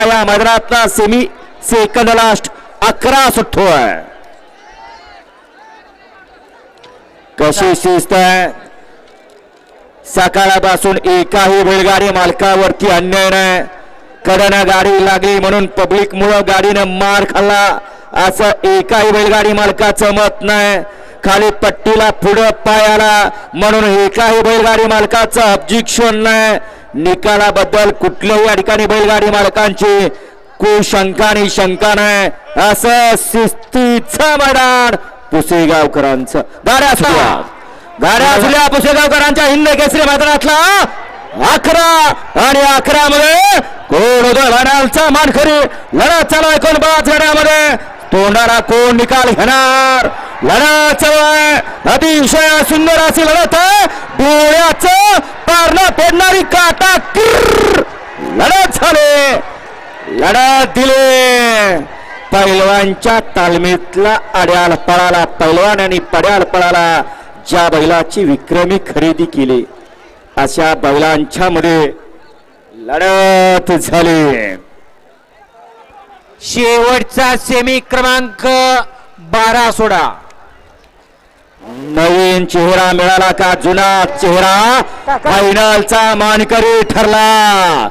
या मैदानातला semi second last 11 सुटतोय. कशी शिस्त आहे. सकाळपासून एकाही बैलगाडी मालकावरती अन्याय नाही. कडनं गाडी लागली म्हणून पब्लिक मुळे गाडीनं मार खाल्ला असं एकाही बैलगाडी मालकाचं मत नाही. खाली पट्टीला पुढं पाय आला म्हणून एकाही बैलगाडी मालकाचं ऑब्जेक्शन नाही. निकालाबद्दल कुठल्याही या ठिकाणी बैलगाडी मालकांची कुशंका आणि शंका नाही. असं शिस्तीचं मैदान पुसेगावकरांचं. गाड्या असल्या पुसेगावकरांच्या हिंद केसरी मैदानातला 11 आणि 11 मध्ये कोण लढाचा मानखरी लढा चालू आहे. कोण 5 गड्यामध्ये तोंडाला कोण निकाल घेणार. लढा चालू अतिशय सुंदर अशी लढत आहे. डोळ्याचं पारणं पेडणारी काटा लढत झाले. लढत दिले पैलवानच्या तालमीतला अड्याल पळाला. पैलवान आणि पड्याल पळाला ज्या बैलाची विक्रमी खरेदी केली अशा बैलांच्या मध्ये लढत झाली. शेवटचा सेमी क्रमांक 12 सोडा. नवीन चेहरा मिळाला का जुना चेहरा फायनलचा मानकरी ठरला.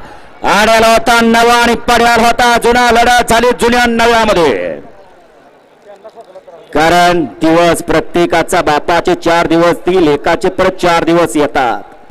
आड्याला होता नवा आणि पड्याल होता जुना. लढत झाली जुन्या नव्यामध्ये. कारण दिवस प्रत्येकाचा बापाचे 4 दिवस ती लेकाचे परत 4 दिवस येतात.